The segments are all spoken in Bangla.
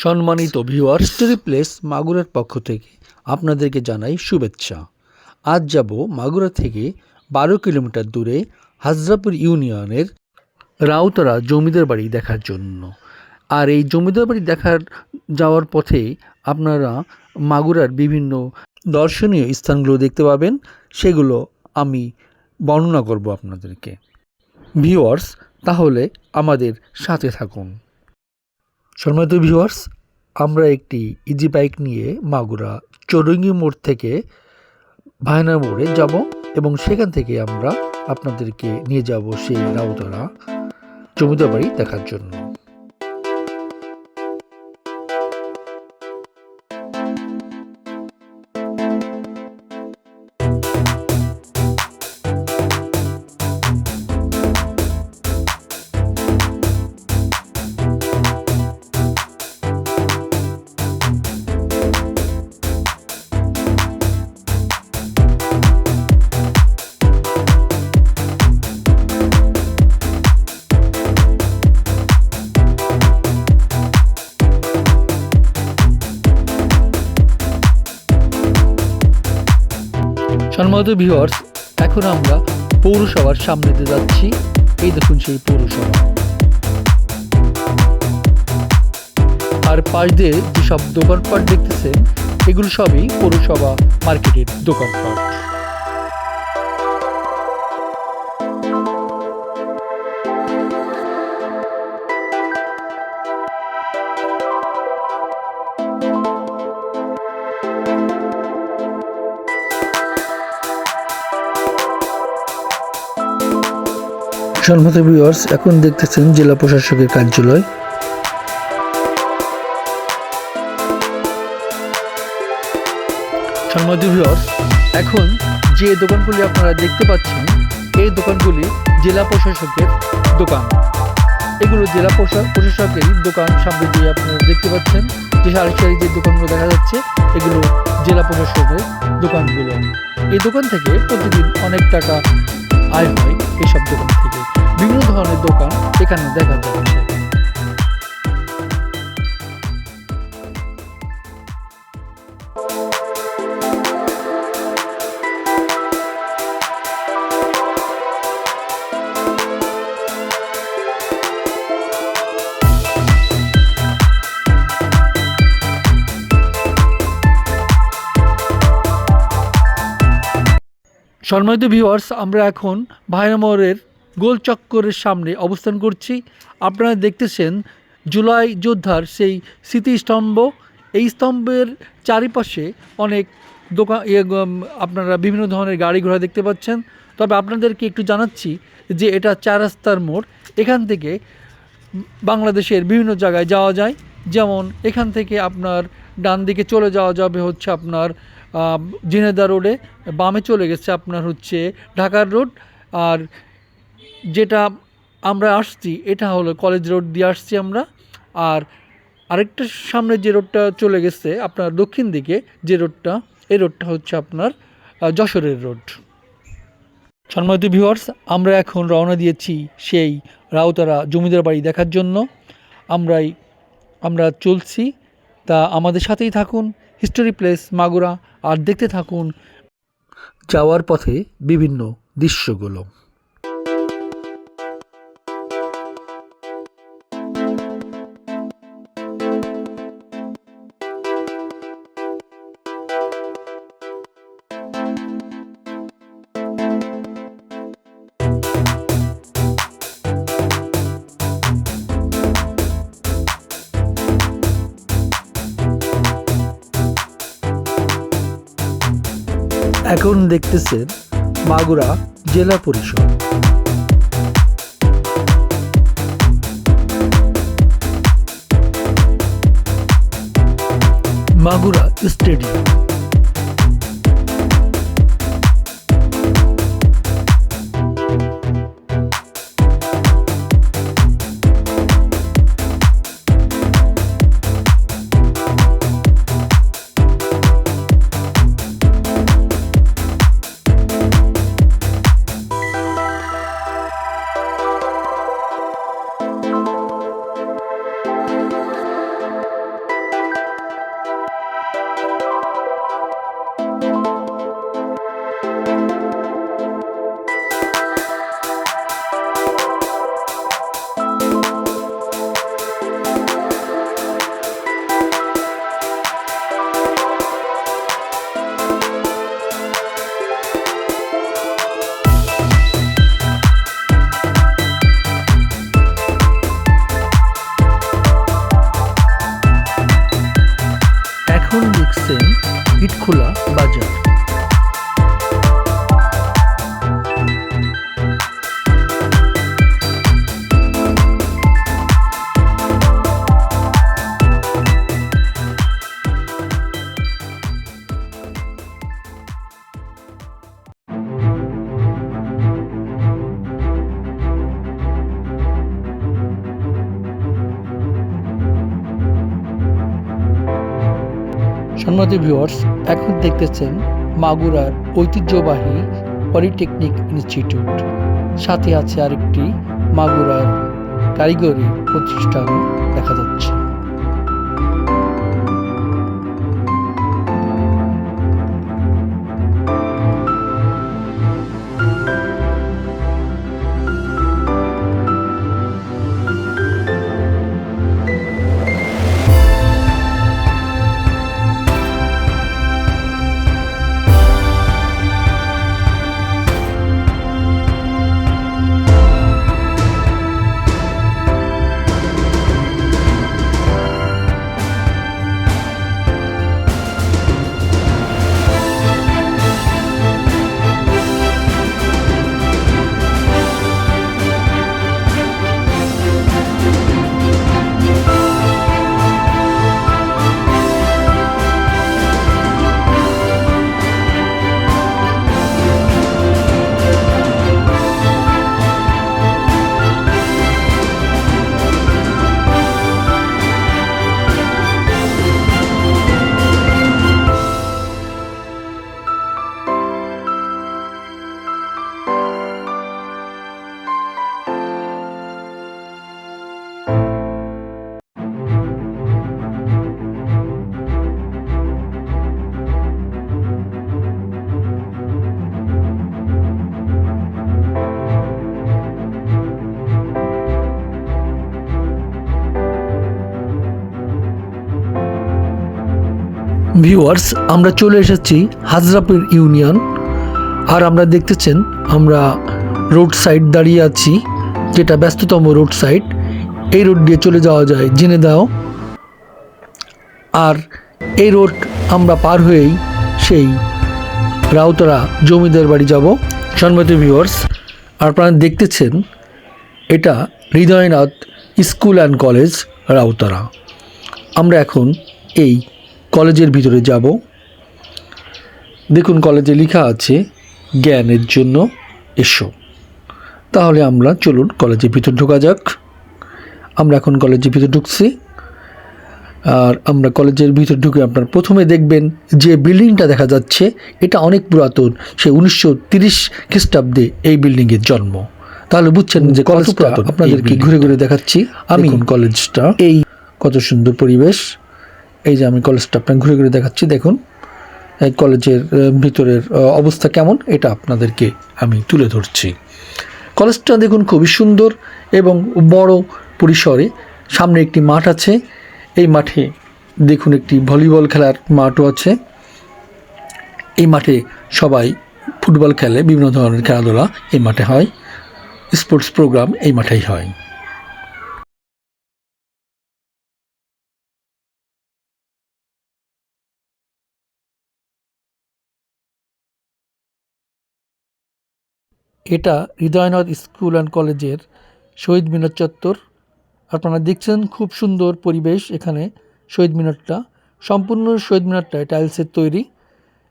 সম্মানিত ভিউয়ার, হিস্টোরি প্লেস মাগুরার পক্ষ থেকে আপনাদেরকে জানাই শুভেচ্ছা। আজ যাব মাগুরা থেকে 12 কিলোমিটার দূরে হাজরাপুর ইউনিয়নের রাউতরা জমিদার বাড়ি দেখার জন্য। আর এই জমিদার বাড়ি যাওয়ার পথে আপনারা মাগুরার বিভিন্ন দর্শনীয় স্থানগুলো দেখতে পাবেন, সেগুলো আমি বর্ণনা করব আপনাদেরকে। ভিউয়ার্স, তাহলে আমাদের সাথে থাকুন। সম্মানিত ভিউয়ার্স, আমরা একটি ইজি বাইক নিয়ে মাগুরা চৌরঙ্গি মোড় থেকে ভায়না মোড়ে যাব এবং সেখান থেকে আমরা আপনাদেরকে নিয়ে যাব সেই রাউতরা জমিদার বাড়ি দেখার জন্য। সম্মানিত ভিউয়ার্স, এখন আমরা পৌরসভার সামনে দিয়ে যাচ্ছি। এই দেখুন সেই পৌরসভা, আর পাশ দিয়ে যেসব দোকানপাট দেখতেছেন এগুলো সবই পৌরসভা মার্কেটের দোকানপাট। সম্মানিত ভিউয়ার্স, এখন দেখতেছেন জেলা প্রশাসকের কার্যালয়। সম্মানিত ভিউয়ার্স, এখন যে দোকানগুলি আপনারা দেখতে পাচ্ছেন এই দোকানগুলি জেলা প্রশাসকের দোকান। এগুলো জেলা প্রশাসকেরই দোকান। সামনে দিয়ে আপনারা দেখতে পাচ্ছেন যে সারি সারি যে দোকানগুলো দেখা যাচ্ছে এগুলো জেলা প্রশাসকের দোকানগুলো। এই দোকান থেকে প্রতিদিন অনেক টাকা আয় হয়। এইসব দোকান থেকে বিভিন্ন ধরনের দোকান এখানে দেখা যাচ্ছে। সম্মানিত ভিউয়ার্স, আমরা এখন ভায়না মোড়ের গোল চক্করের সামনে অবস্থান করছি। আপনারা দেখতেছেন জুলাই যোদ্ধার সেই স্মৃতিস্তম্ভ। এই স্তম্ভের চারিপাশে অনেক দোকান, আপনারা বিভিন্ন ধরনের গাড়ি ঘোড়া দেখতে পাচ্ছেন। তবে আপনাদেরকে একটু জানাচ্ছি যে এটা 4 রাস্তার মোড়। এখান থেকে বাংলাদেশের বিভিন্ন জায়গায় যাওয়া যায়। যেমন এখান থেকে আপনার ডান দিকে চলে যাওয়া যাবে হচ্ছে আপনার ঝিনেদা রোডে, বামে চলে গেছে আপনার হচ্ছে ঢাকার রোড। আর যেটা আমরা আসছি এটা হলো কলেজ রোড দিয়ে আসছি আমরা। আর আরেকটা সামনে যে রোডটা চলে গেছে আপনার দক্ষিণ দিকে যে রোডটা, এই রোডটা হচ্ছে আপনার যশোরের রোড। সম্মানিত ভিউয়ার্স, আমরা এখন রওনা দিয়েছি সেই রাউতরা জমিদার বাড়ি দেখার জন্য। আমরা চলছি, তা আমাদের সাথেই থাকুন হিস্টোরি প্লেস মাগুরা, আর দেখতে থাকুন যাওয়ার পথে বিভিন্ন দৃশ্যগুলো। এখন দেখতেছেন মাগুরা জেলা পরিষদ। মাগুরা স্টেডিয়াম। খোলা বাজার। সম্মানিত ভিউয়ার্স, এখন দেখতেছেন মাগুরার ঐতিহ্যবাহী পলিটেকনিক ইনস্টিটিউট, সাথে আছে আরেকটি মাগুরার কারিগরি প্রতিষ্ঠান দেখা যাচ্ছে। ভিউয়ার্স, আমরা চলে এসেছি হাজরাপুর ইউনিয়ন। আর আমরা দেখতেছেন আমরা রোড সাইড দাঁড়িয়ে আছি, যেটা ব্যস্ততম রোড সাইড। এই রোড দিয়ে চলে যাওয়া যায় জেনেদাও। আর এই রোড আমরা পার হয়েই সেই রাউতারা জমিদার বাড়ি যাব। সম্মানিত ভিউয়ার্স, আপনারা দেখতেছেন এটা Hridaynath school and college Rautara. আমরা এখন এই কলেজের ভিতরে যাব। দেখুন কলেজে লেখা আছে জ্ঞানের জন্য এসো। তাহলে আমরা চলুন কলেজের ভিতর ঢোকা যাক। আমরা এখন কলেজের ভিতর ঢুকছি। আর আমরা কলেজের ভিতর ঢুকে আপনার প্রথমে দেখবেন যে বিল্ডিংটা দেখা যাচ্ছে, এটা অনেক পুরাতন। সে 1930 খ্রিস্টাব্দে এই বিল্ডিংয়ের জন্ম। তাহলে বুঝছেন যে কলেজটা আপনাদেরকে ঘুরে ঘুরে দেখাচ্ছি। আমি কলেজটা, এই কত সুন্দর পরিবেশ। এই যে আমি কলেজটা আপনাকে ঘুরে ঘুরে দেখাচ্ছি। দেখুন এই কলেজের ভিতরের অবস্থা কেমন, এটা আপনাদেরকে আমি তুলে ধরছি। কলেজটা দেখুন খুবই সুন্দর এবং বড় পরিসরে। সামনে একটি মাঠ আছে। এই মাঠে দেখুন একটি ভলিবল খেলার মাঠও আছে। এই মাঠে সবাই ফুটবল খেলে, বিভিন্ন ধরনের খেলাধুলা এই মাঠে হয়। স্পোর্টস প্রোগ্রাম এই মাঠেই হয়। এটা হৃদয়নাথ স্কুল অ্যান্ড কলেজের শহীদ মিনার চত্বর। আপনারা দেখছেন খুব সুন্দর পরিবেশ এখানে। শহীদ মিনারটা সম্পূর্ণ, শহীদ মিনারটা টাইলসের তৈরি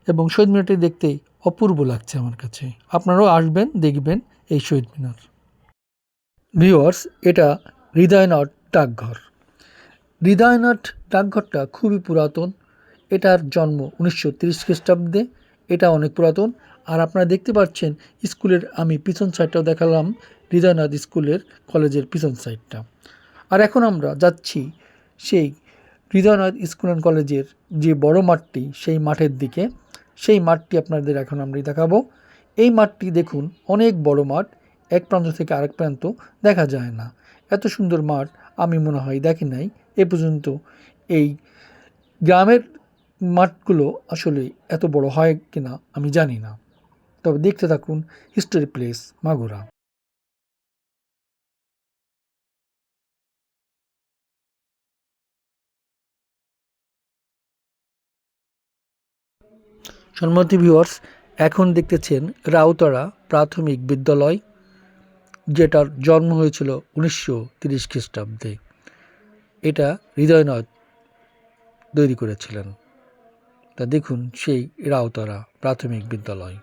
এবং শহীদ মিনারটি দেখতেই অপূর্ব লাগছে আমার কাছে। আপনারাও আসবেন, দেখবেন এই শহীদ মিনার। ভিউয়ার্স, এটা হৃদয়নাথ ডাকঘর। হৃদয়নাথ ডাকঘরটা খুবই পুরাতন। এটার জন্ম 1930 খ্রিস্টাব্দে। এটা অনেক পুরাতন। আর আপনারা দেখতে পাচ্ছেন স্কুলের, আমি পিছন সাইডটাও দেখালাম, হৃদয়নাথ স্কুলের কলেজের পিছন সাইডটা। আর এখন আমরা যাচ্ছি সেই হৃদয়নাথ স্কুল অ্যান্ড কলেজের যে বড় মাঠটি, সেই মাঠের দিকে। সেই মাঠটি আপনাদের এখন আমরা দেখাবো। এই মাঠটি দেখুন অনেক বড় মাঠ, এক প্রান্ত থেকে আরেক প্রান্ত দেখা যায় না। এত সুন্দর মাঠ আমি মনে হয় দেখি নাই এ পর্যন্ত। এই গ্রামের মাঠগুলো আসলে এত বড় হয় কিনা আমি জানি না। তবে দেখতে থাকুন হিস্টোরি প্লেস মাগুরা। সম্মানিত ভিউয়ার্স, এখন দেখতেছেন রাউতারা প্রাথমিক বিদ্যালয়, যেটার জন্ম হয়েছিল 1930 খ্রিস্টাব্দে। এটা হৃদয়নাথ তৈরি করেছিলেন। তা দেখুন সেই রাউতারা প্রাথমিক বিদ্যালয়।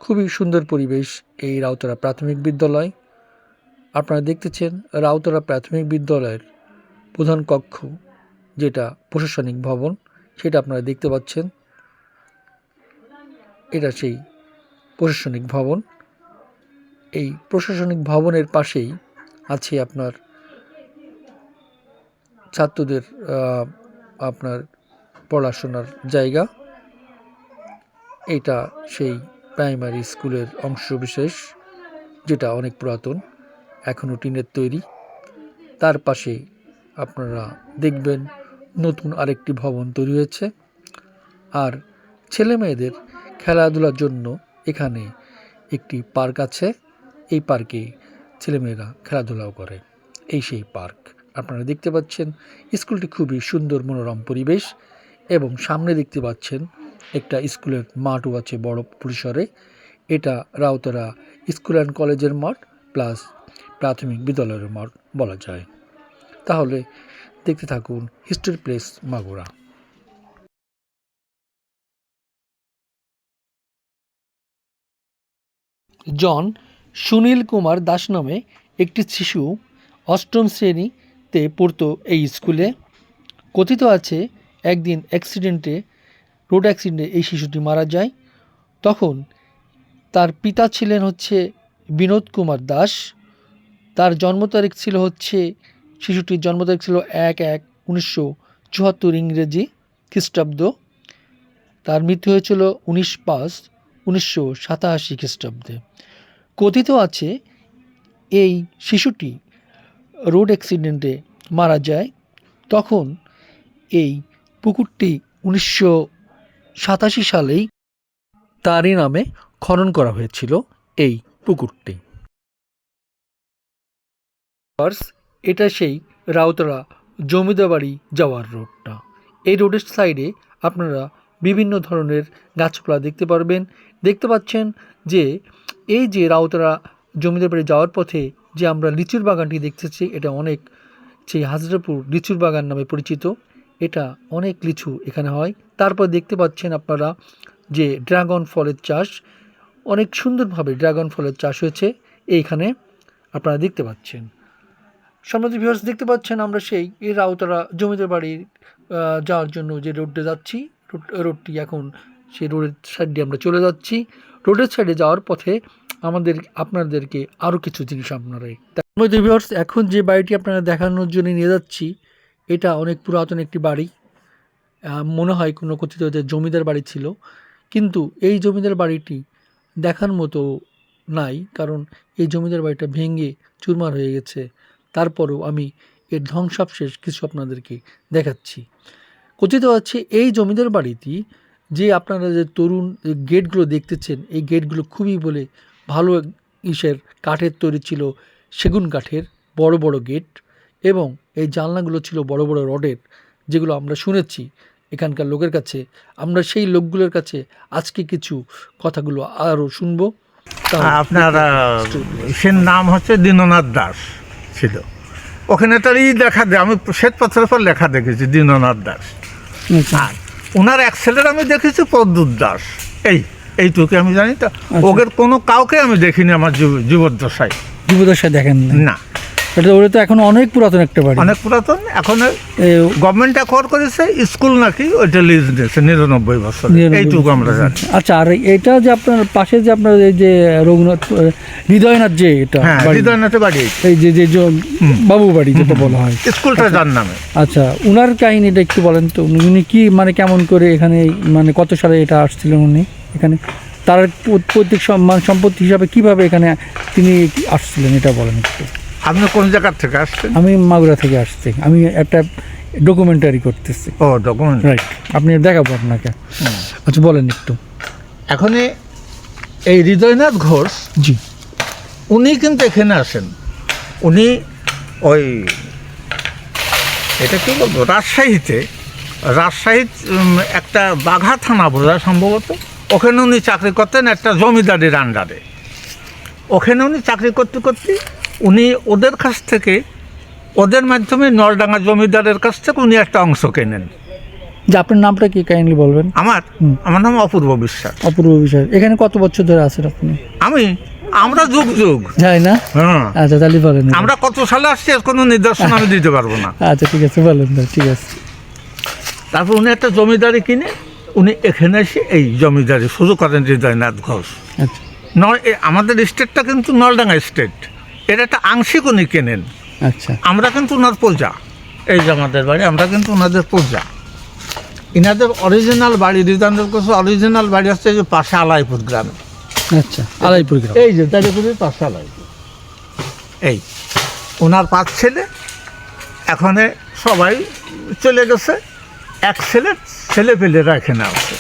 খুবই সুন্দর পরিবেশ এই রাউতারা প্রাথমিক বিদ্যালয়। আপনারা দেখতেছেন রাউতারা প্রাথমিক বিদ্যালয়ের প্রধান কক্ষ, যেটা প্রশাসনিক ভবন, সেটা আপনারা দেখতে পাচ্ছেন। এটা সেই প্রশাসনিক ভবন। এই প্রশাসনিক ভবনের পাশেই আছে আপনার ছাত্রদের আপনার পড়াশোনার জায়গা। এটা সেই প্রাইমারি স্কুলের অংশবিশেষ, যেটা অনেক পুরাতন, এখনও টিনের তৈরি। তার পাশে আপনারা দেখবেন নতুন আরেকটি ভবন তৈরি হয়েছে। আর ছেলে মেয়েদের খেলাধুলার জন্য এখানে একটি পার্ক আছে। এই পার্কে ছেলেমেয়েরা খেলাধুলাও করে। এই সেই পার্ক আপনারা দেখতে পাচ্ছেন। স্কুলটি খুবই সুন্দর মনোরম পরিবেশ, এবং সামনে দেখতে পাচ্ছেন একটা স্কুলের মাঠও আছে বড় পরিসরে। এটা রাউতারা স্কুল অ্যান্ড কলেজের মাঠ প্লাস প্রাথমিক বিদ্যালয়ের মাঠ বলা যায়। তাহলে দেখতে থাকুন হিস্ট্রি প্লেস মাগুরা। জন সুনীল কুমার দাস নামে একটি শিশু 8ম শ্রেণীতে পড়তো এই স্কুলে। কথিত আছে একদিন রোড অ্যাক্সিডেন্টে এই শিশুটি মারা যায়। তখন তার পিতা ছিলেন বিনোদ কুমার দাস। তার জন্ম তারিখ ছিল শিশুটির জন্ম তারিখ ছিল 1/1/1974 ইংরেজি খ্রিস্টাব্দ। তার মৃত্যু হয়েছিল 19/5/1987 খ্রিস্টাব্দে। কথিত আছে এই শিশুটি রোড অ্যাক্সিডেন্টে মারা যায়। তখন এই পুকুরটি 1987 সালেই তারই নামে খনন করা হয়েছিল এই পুকুরটি। এটা সেই রাউতারা জমিদার বাড়ি যাওয়ার রোডটা। এই রোডের সাইডে আপনারা বিভিন্ন ধরনের গাছপালা দেখতে পারবেন। দেখতে পাচ্ছেন যে এই যে রাউতারা জমিদার বাড়ি যাওয়ার পথে যে আমরা লিচুর বাগানটি দেখতেছি, এটা অনেক সেই হাজরাপুর লিচুর বাগান নামে পরিচিত। এটা অনেক লিচু এখানে হয়। তারপর দেখতে পাচ্ছেন আপনারা যে ড্রাগন ফলের চাষ, অনেক সুন্দরভাবে ড্রাগন ফলের চাষ হয়েছে এইখানে আপনারা দেখতে পাচ্ছেন। সম্মানিত ভিউয়ার্স, দেখতে পাচ্ছেন আমরা সেই এই রাউতারা জমিদার বাড়ির যাওয়ার জন্য যে রোডে যাচ্ছি, রোডটি এখন সেই রোডের সাইডে আমরা চলে যাচ্ছি। রোডের সাইডে যাওয়ার পথে আপনাদেরকে আরও কিছু জিনিস সম্মানিত ভিউয়ার্স, এখন যে বাড়িটি আপনারা দেখানোর জন্য নিয়ে যাচ্ছি, এটা অনেক পুরাতন একটি বাড়ি। মনে হয় কোনো কথিত যে জমিদার বাড়ি ছিল, কিন্তু এই জমিদার বাড়িটি দেখার মতো নাই, কারণ এই জমিদার বাড়িটা ভেঙে চুরমার হয়ে গেছে। তারপরেও আমি এর ধ্বংসাবশেষ কিছু আপনাদেরকে দেখাচ্ছি। কথিত আছে এই জমিদার বাড়িটি যে আপনারা যে তরুণ গেটগুলো দেখতেছেন, এই গেটগুলো খুবই ভালো কাঠের তৈরি ছিল, সেগুন কাঠের বড় বড় গেট, এবং এই জানলাগুলো ছিল বড় বড় রডের, যেগুলো আমরা শুনেছি এখানকার লোকের কাছে। আমরা সেই লোকগুলোর কাছে আজকে কিছু কথাগুলো আরও শুনবো। আপনার সে নাম দীননাথ দাস ছিল। ওখানে তার লেখা আমি শ্বেতপাথরের পর লেখা দেখেছি দীননাথ দাস। আর ওনার এক ছেলের আমি দেখেছি প্রদ্যুৎ দাস। এইটুকু আমি জানি। তো ওদের কোনো কাউকে আমি দেখিনি আমার জীবদ্দশায়। দেখেন না, ওটা তো এখন অনেক পুরাতন একটা বাড়ি, অনেক পুরাতন। এখন গভর্নমেন্ট অ্যাকোয়ার করেছে, স্কুল নাকি ওইটা লিজ দিয়েছে 99 বছর, এইটুকু আমরা জানি। আচ্ছা, আর এটা যে আপনার পাশে যে আপনার এই যে হৃদয়নাথ যে এটা হৃদয়নাথের বাড়ি, এই যে বাবু বাড়ি যেটা বলা হয়, স্কুলটা যার নামে। আচ্ছা, উনার কাহিনীটা একটু বলেন তো। উনি কি কেমন করে এখানে কত সালে এটা আসছিলেন উনি এখানে, তার পৈতৃক সম্পত্তি হিসাবে কিভাবে এখানে তিনি আসছিলেন, এটা বলেন একটু। আপনি কোন জায়গার থেকে আসছেন? আমি মাগুরা থেকে আসছি। আমি একটা ডকুমেন্টারি করতেছি। ও, ডকুমেন্ট, রাইট। আপনি দেখাবো আপনাকে। আচ্ছা, বলেন একটু। এখন এই হৃদয়নাথ ঘোষ, জি, উনি কিন্তু এখানে আসেন। উনি ওই এটা কি বলবো, রাজশাহীতে রাজশাহীর একটা বাঘা থানা বোঝায় সম্ভবত, ওখানে উনি চাকরি করতেন একটা জমিদারের আন্ডারে। ওখানে উনি চাকরি করতে করতে উনি ওদের কাছ থেকে, ওদের মাধ্যমে নলডাঙ্গা জমিদারের কাছ থেকে উনি একটা অংশ কেনেন। যে আপনার নামটা কি কাইন্ডলি বলবেন? আমার নাম অপূর্ব বিশ্বাস। অপূর্ব বিষয়। এখানে কত বছর ধরে আছেন আপনি? আমরা যুগ যুগ যাই না। হ্যাঁ, আচ্ছা তাহলে বলেন। আমরা কত সালে আসছি এর কোনো নিদর্শন আমি দিতে পারবো না। আচ্ছা ঠিক আছে, বলেন। ঠিক আছে। তারপর উনি একটা জমিদারি কিনে উনি এখানে এসে এই জমিদারি শুরু করেন হৃদয়নাথ ঘোষ। আচ্ছা আমাদের স্টেটটা কিন্তু নলডাঙ্গা স্টেট, এর একটা আংশিক উনি কেনেন। আচ্ছা, আমরা কিন্তু ওনার প্রজা। এই যে আমাদের বাড়ি, আমরা কিন্তু ওনাদের প্রজা। ইনাদের অরিজিনাল বাড়ি, হৃদয়নাথ ঘোষের অরিজিনাল বাড়ি হচ্ছে যে পাশে আলাইপুর গ্রামে। আচ্ছা, আলাইপুর গ্রাম। এই যে তালিপুরের পাশে আলাইপুর। এই ওনার 5 ছেলে, এখানে সবাই চলে গেছে। এক ছেলে পেলেরা এখানে আছে।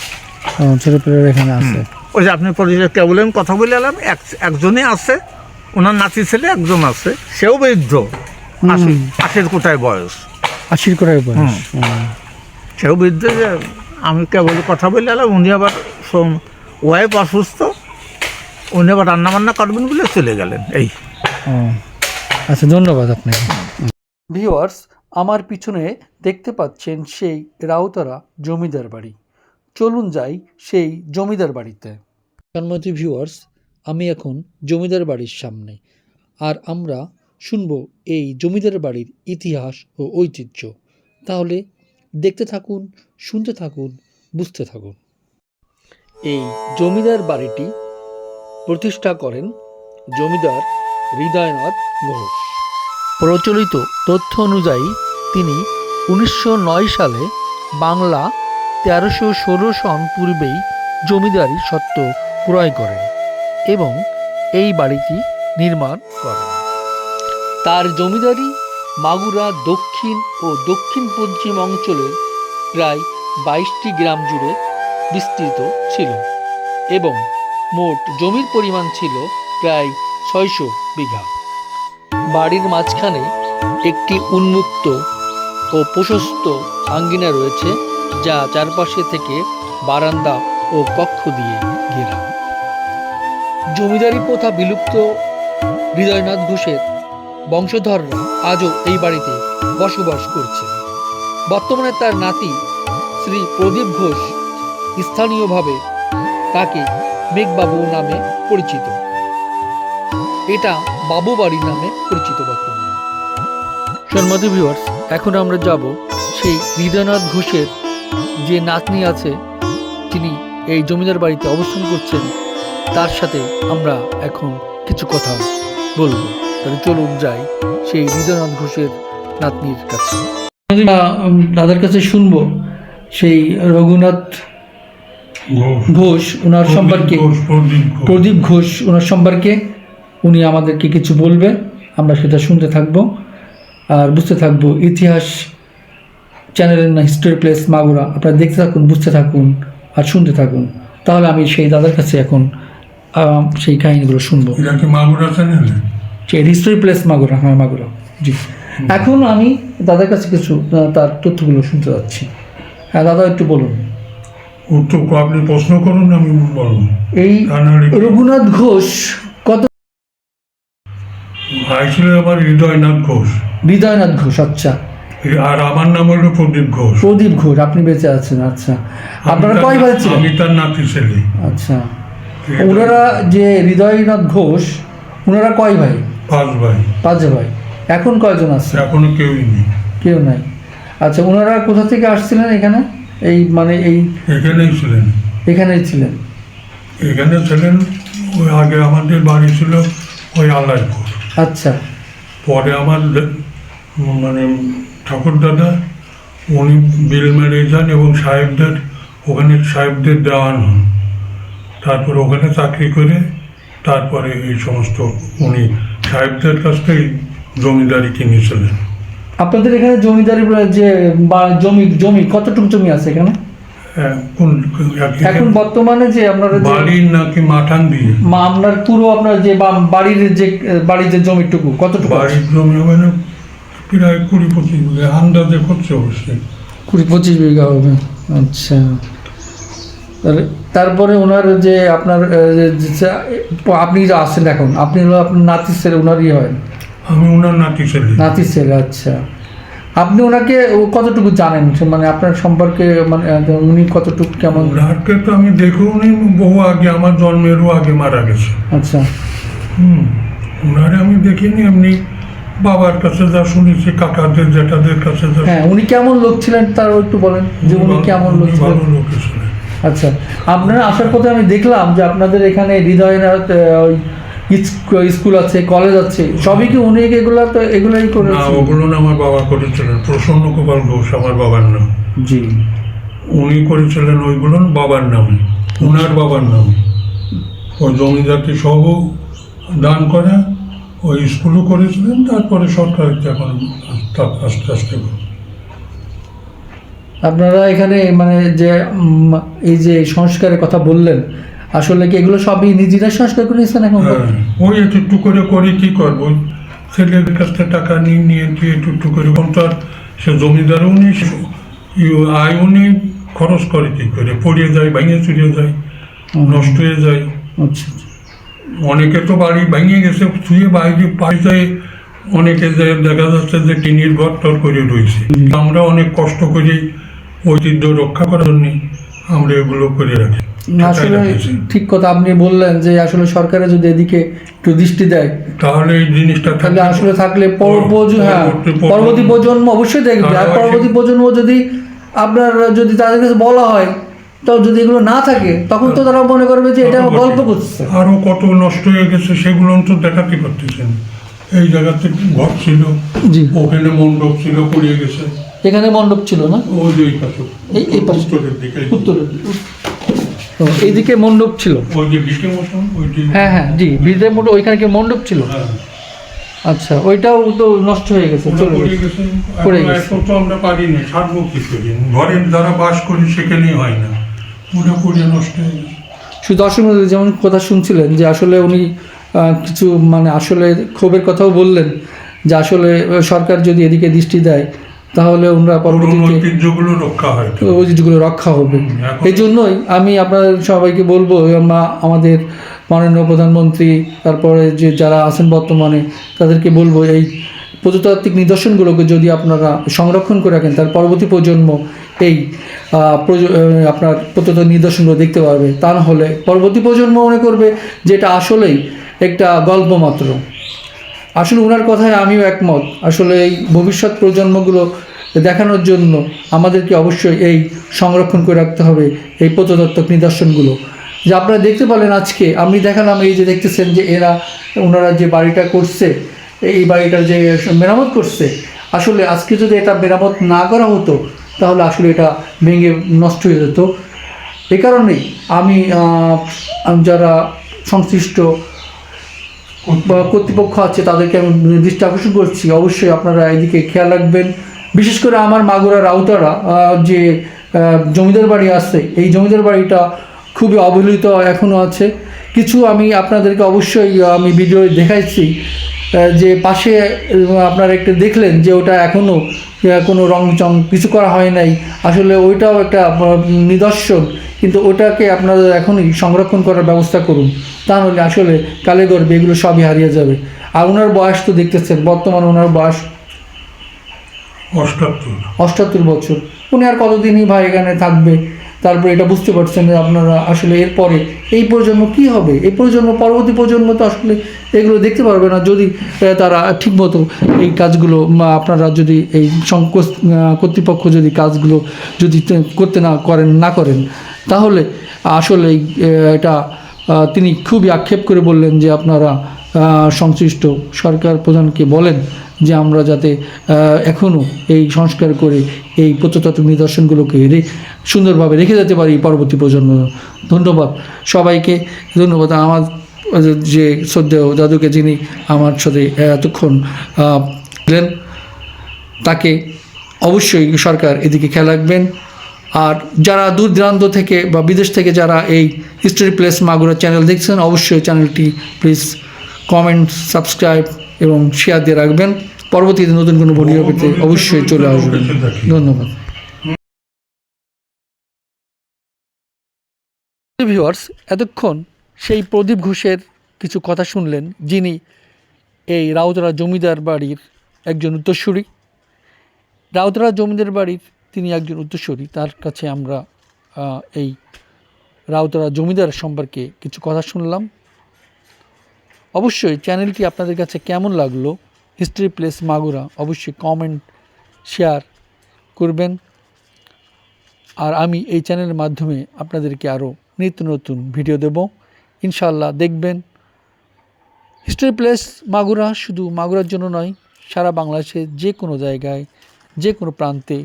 ছেলে পেলেরা এখানে আছে। ওই যে আপনি পরিচয় কে বলেন, কথা বলে এলাম, একজনই আছে। ওনার নাতি ছেলে একজন আছে, সেও বৃদ্ধ, 80 কোটায় বয়স। 80 কোটায় বয়স। সেও বৃদ্ধ। যে আমি কেবল কথা বলে এলাম, উনি আবার ওয়াইফ অসুস্থ, উনি আবার রান্নাবান্না করবেন বলে চলে গেলেন। এই আচ্ছা, ধন্যবাদ আপনাকে। ভিউয়ার্স, আমার পিছনে দেখতে পাচ্ছেন সেই রাউতারা জমিদার বাড়ি। চলুন যাই সেই জমিদার বাড়িতে। সম্মানিত ভিউয়ার্স, আমি এখন জমিদার বাড়ির সামনে, আর আমরা শুনবো এই জমিদার বাড়ির ইতিহাস ও ঐতিহ্য। তাহলে দেখতে থাকুন, শুনতে থাকুন, বুঝতে থাকুন। এই জমিদার বাড়িটি প্রতিষ্ঠা করেন জমিদার হৃদয়নাথ ঘোষ। প্রচলিত তথ্য অনুযায়ী তিনি 1909 সালে বাংলা 1316 সন পূর্বেই জমিদারি স্বত্ব ক্রয় করেন এবং এই বাড়িটি নির্মাণ করেন। তার জমিদারি মাগুরা দক্ষিণ ও দক্ষিণ পশ্চিম অঞ্চলের প্রায় 22টি গ্রাম জুড়ে বিস্তৃত ছিল এবং মোট জমির পরিমাণ ছিল প্রায় 600 বিঘা। বাড়ির মাঝখানে একটি উন্মুক্ত ও প্রশস্ত আঙ্গিনা রয়েছে, যা চারপাশে থেকে বারান্দা ও কক্ষ দিয়ে ঘেরা। জমিদারি প্রথা বিলুপ্ত হৃদয়নাথ ঘোষের বংশধররা আজও এই বাড়িতে বসবাস করছে। বর্তমানে তার নাতি শ্রী প্রদীপ ঘোষ স্থানীয়ভাবে তাকে মেঘবাবু নামে পরিচিত। এটা বাবু বাড়ি নামে পরিচিত বর্তমানে। সম্মানিত ভিউয়ার্স, এখন আমরা যাব সেই হৃদয়নাথ ঘোষের যে নাতনি আছে, তিনি এই জমিদার বাড়িতে অবস্থান করছেন, তার সাথে আমরা এখন কিছু কথা বলবো। তাহলে চলুন যাই সেই হৃদয়নাথ ঘোষের নাতনির কাছে। দাদার কাছে শুনবো সেই রঘুনাথ ঘোষ ওনার সম্পর্কে, প্রদীপ ঘোষ ওনার সম্পর্কে উনি আমাদেরকে কিছু বলবেন। আমরা সেটা শুনতে থাকবো আর বুঝতে থাকবো। ইতিহাস চ্যানেলের না হিস্টোরি প্লেস মাগুরা, আপনারা দেখতে থাকুন, বুঝতে থাকুন আর শুনতে থাকুন। তাহলে আমি সেই দাদার কাছে এখন সেই কাহিনীগুলো শুনবো। মাগুরা চ্যানেল, সেই হিস্টোরি প্লেস মাগুরা। হ্যাঁ, মাগুরা। জি, এখন আমি দাদার কাছে কিছু তার তথ্যগুলো শুনতে যাচ্ছি। হ্যাঁ দাদা, একটু বলুন। উত্তর আপনি প্রশ্ন করুন, আমি বলুন। এই রঘুনাথ ঘোষ কত ভাই ছিল? আমার হৃদয়নাথ ঘোষ। হৃদয়নাথ ঘোষ, আচ্ছা। আর আমার নাম হলো প্রদীপ ঘোষ। প্রদীপ ঘোষ, আপনি বেঁচে আছেন। আচ্ছা, আপনারা কয় ভাই ছিলেন? আমি তার নাতি ছেলে। আচ্ছা, ওনারা যে হৃদয়নাথ ঘোষ, ওনারা কয় ভাই? 5 ভাই। 5 ভাই। এখন কয়জন আছে? এখনো কেউই নেই। কেউ নাই। আচ্ছা, ওনারা কোথা থেকে আসছিলেন এখানে? এই মানে এই এখানেই ছিলেন। এখানেই ছিলেন। এখানে ছিলেন। ওই আগে আমাদের বাড়ি ছিল ওই আলাইপুর। আচ্ছা। পরে আমার মানে ঠাকুর দাদা উনি বিল মেরে যান এবং সাহেবদের ওখানে সাহেবদের দেওয়ান হন। তারপরে ওখানে চাকরি করে তারপরে এই সমস্ত উনি সাহেবদের কাছ থেকে জমিদারি কিনেছিলেন। আপনাদের এখানে জমিদারি যে জমি কতটুকু জমি আছে এখানে এখন বর্তমানে? যে আপনারা বাড়ির নাকি মাঠান দিয়ে আপনার পুরো আপনার যে বাড়ির যে জমিটুকু কতটুকু? বাড়ির জমি হবে না প্রায় 20-25 বিঘা আন্দাজে করছে অবশ্যই। 20-25 বিঘা হবে। আচ্ছা, তারপরে ওনার যে আপনার আপনি যে আসেন এখন, আপনি হলো আপনার নাতির ছেলে, ওনারই হয়? আমি ওনার নাতি ছেলে। নাতির ছেলে, আচ্ছা। আপনি ওনাকে কতটুকু জানেন, মানে আপনার সম্পর্কে, মানে উনি কতটুকু কেমন? ওনাকে তো আমি দেখেও নি, বহু আগে, আমার জন্মেরও আগে মারা গেছে। আচ্ছা। ওনারে আমি দেখিনি, এমনি বাবার কাছে যা শুনেছি, কাকাদের জ্যাঠাদের কাছে যা। হ্যাঁ, উনি কেমন লোক ছিলেন তাও একটু বলেন, যে উনি কেমন লোক ছিলেন? ভালো লোক ছিলেন। আচ্ছা, আপনারা আসার পথে আমি দেখলাম যে আপনাদের এখানে হৃদয়নাথ স্কুল আছে, কলেজ আছে, সবই কি উনি এগুলা তো এগুলাই না, করেছেন? ওগুলো না আমার বাবা করেছিলেন। প্রসন্ন গোপাল ঘোষ আমার বাবার নাম। জি। উনি করেছিলেন ওইগুলো বাবার নামে, ওনার বাবার নামে। ওই জমিদারকে সব দান করে ওই স্কুলও করেছিলেন, তারপরে সরকারিতে এখন আস্তে আস্তে। আপনারা এখানে মানে যে এই যে সংস্কারের কথা বললেন, আসলে কি এগুলো সবই নিজেরা সংস্কার করে নিয়েছেন এখন? হ্যাঁ, ওই একটু করে করি, কি করবো, ছেলের কাছ থেকে টাকা নিয়ে একটু করে। এখন তো আর সে জমিদারও নেই, আয়ও নেই, খরচ করে কি করে, পড়িয়ে যায়, ভেঙে চুরিয়ে যায়, নষ্ট হয়ে যায়। আচ্ছা। অনেকে তো বাড়ি ভেঙে গেছে, ছুঁয়ে বাইরে পাই যায়, অনেকে দেখা যাচ্ছে যে টিনের ঘর টর করে রয়েছে। আমরা অনেক কষ্ট করি ঐতিহ্য রক্ষা করার জন্য আমরা এগুলো করে রাখি। আসলে ঠিক কথা আপনি বললেন যে আসলে সরকারে যদি এদিকে একটু দৃষ্টি দেয়, তাহলে এই জিনিসটা তাহলে আসলে থাকলে পরবর্তী প্রজন্ম অবশ্যই দেখবে। আর পরবর্তী প্রজন্ম যদি আপনার যদি তাদের কাছে বলা হয়, তো যদি এগুলো না থাকে, তখন তো তারা মনে করবে যে এটা গল্প করছে। আরো কত নষ্ট হয়ে গেছে, সেগুলো তো দেখাতে পারতেছেন। এই জায়গাতে ঘর ছিল, জি, ওখানে মণ্ডপ ছিল, পড়িয়ে গেছে। এখানে মণ্ডপ ছিল না, ওই যে এই পাশে, এই পাশে উত্তরের দিকে, উত্তরের দিকে। এইদিকে মণ্ডপ ছিল। ওই যে ভিটে মতন, ওইটি। হ্যাঁ হ্যাঁ, জি, ভিড়ের মতো ওইখানে কি মণ্ডপ ছিল? হ্যাঁ, আচ্ছা, ওইটাও তো নষ্ট হয়ে গেছে, চলে পড়ে গেছে। গেছে। পড়ে এখন গেছে। এত তো আমরা পারি না, সারবো কি করে? ঘরের যারা বাস করি সেখানেই হয় না, পুরো পড়ে নষ্ট হয়ে গেছে। শুধু দর্শক বন্ধু যেমন কথা শুনছিলেন যে আসলে উনি কিছু মানে আসলে ক্ষোভের কথাও বললেন যে আসলে সরকার যদি এদিকে দৃষ্টি দেয়, তাহলে ওনারা পরবর্তীতে ঐতিহ্যগুলো রক্ষা হয়। ঐতিহ্যগুলো রক্ষা হবে। এখন- এই জন্যই আমি আপনাদের সবাইকে বলবো, আমরা আমাদের মাননীয় প্রধানমন্ত্রী, তারপরে যে যারা আছেন বর্তমানে, তাদেরকে বলবো এই প্রত্নতাত্ত্বিক নিদর্শনগুলোকে যদি আপনারা সংরক্ষণ করে রাখেন, তার পরবর্তী প্রজন্ম এই আপনার প্রত্নতাত্ত্বিক নিদর্শনগুলো দেখতে পারবে। তা না হলে পরবর্তী প্রজন্ম মনে করবে যে এটা আসলেই একটা গল্প মাত্র। আসলে ওনার কথায় আমিও একমত। আসলে এই ভবিষ্যৎ প্রজন্মগুলো দেখানোর জন্য আমাদেরকে অবশ্যই এই সংরক্ষণ করে রাখতে হবে এই প্রত্নতাত্ত্বিক নিদর্শনগুলো। যে আপনারা দেখতে পেলেন আজকে আমি দেখালাম, এই যে দেখতেছেন যে ওনারা যে বাড়িটা করছে, এই বাড়িটার যে মেরামত করছে, আসলে আজকে যদি এটা মেরামত না করা হতো, তাহলে আসলে এটা ভেঙে নষ্ট হয়ে যেত। এই কারণেই আমি যারা সংশ্লিষ্ট বা কর্তৃপক্ষ আছে তাদেরকে আমি দৃষ্টি আকর্ষণ করছি, অবশ্যই আপনারা এদিকে খেয়াল রাখবেন। বিশেষ করে আমার মাগুরার আউটারা যে জমিদার বাড়ি আছে, এই জমিদার বাড়িটা খুবই অবহেলিত এখনও আছে। কিছু আমি আপনাদেরকে অবশ্যই আমি ভিডিও দেখাইছি যে পাশে আপনারা একটু দেখলেন যে ওটা এখনও কোনো রং চং কিছু করা হয় নাই। আসলে ওইটাও একটা নিদর্শন, কিন্তু ওটাকে আপনারা এখনই সংরক্ষণ করার ব্যবস্থা করুন, তাহলে আসলে কালে গর্বে এগুলো সবই হারিয়ে যাবে। আর ওনার বয়স তো দেখতেছেন, বর্তমানে ওনার বয়স 78 বছর। উনি আর কতদিনই ভাই এখানে থাকবে? তারপরে এটা বুঝতে পারছেন যে আপনারা আসলে এরপরে এই প্রজন্ম কী হবে, এই প্রজন্ম পরবর্তী প্রজন্ম তো আসলে এগুলো দেখতে পারবে না যদি তারা ঠিকমতো এই কাজগুলো আপনারা যদি এই কর্তৃপক্ষ যদি কাজগুলো যদি করতে না করেন, তাহলে আসলে এটা তিনি খুবই আক্ষেপ করে বললেন যে আপনারা সংশ্লিষ্ট সরকার প্রধানকে বলেন যে আমরা যাতে এখনও এই সংস্কার করে এই প্রত্নতাত্ত্বিক নিদর্শনগুলোকে সুন্দরভাবে রেখে যেতে পারি পরবর্তী প্রজন্ম। ধন্যবাদ সবাইকে, ধন্যবাদ আমার যে শ্রদ্ধেয় দাদুকে, যিনি আমার সাথে এতক্ষণ ছিলেন, তাকে অবশ্যই সরকার এদিকে খেয়াল রাখবেন। আর যারা দূর দূরান্ত থেকে বা বিদেশ থেকে যারা এই হিস্টোরি প্লেস মাগুরা চ্যানেল দেখছেন, অবশ্যই চ্যানেলটি প্লিজ কমেন্ট, সাবস্ক্রাইব এবং শেয়ার দিয়ে রাখবেন। পরবর্তীতে নতুন কোনো ভিডিও পেতে অবশ্যই চলে আসবেন। ধন্যবাদ। ভিউয়ার্স, এতক্ষণ সেই প্রদীপ ঘোষের কিছু কথা শুনলেন, যিনি এই রাউতরা জমিদার বাড়ির একজন উত্তরসূরি। রাউতরা জমিদার বাড়ির তিনি একজন উত্তরসূরি, তার কাছে আমরা এই রাউতরা জমিদার সম্পর্কে কিছু কথা শুনলাম। অবশ্যই চ্যানেলটি আপনাদের কাছে কেমন লাগলো, হিস্ট্রি প্লেস মাগুরা, অবশ্যই কমেন্ট শেয়ার করবেন। আর আমি এই চ্যানেলের মাধ্যমে আপনাদেরকে আরও নিত্য নতুন ভিডিও দেব, ইনশাআল্লাহ দেখবেন। হিস্ট্রি প্লেস মাগুরা শুধু মাগুরার জন্য নয়, সারা বাংলাদেশের যে কোনো জায়গায়, যে কোনো প্রান্তে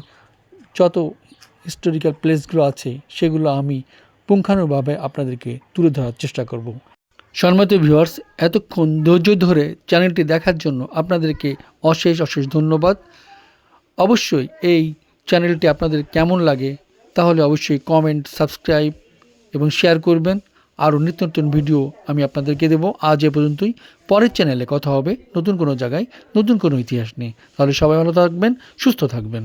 যত হিস্টোরিক্যাল প্লেসগুলো আছে সেগুলো আমি পুঙ্খানুভাবে আপনাদেরকে তুলে ধরার চেষ্টা করব। সম্মানিত ভিউয়ার্স, এতক্ষণ ধৈর্য ধরে চ্যানেলটি দেখার জন্য আপনাদেরকে অশেষ ধন্যবাদ। অবশ্যই এই চ্যানেলটি আপনাদের কেমন লাগে তাহলে অবশ্যই কমেন্ট, সাবস্ক্রাইব এবং শেয়ার করবেন। আরও নিত্য নতুন ভিডিও আমি আপনাদেরকে দেবো। আজ এ পর্যন্তই, পরের চ্যানেলে কথা হবে নতুন কোনো জায়গায়, নতুন কোনো ইতিহাস নিয়ে। তাহলে সবাই ভালো থাকবেন, সুস্থ থাকবেন।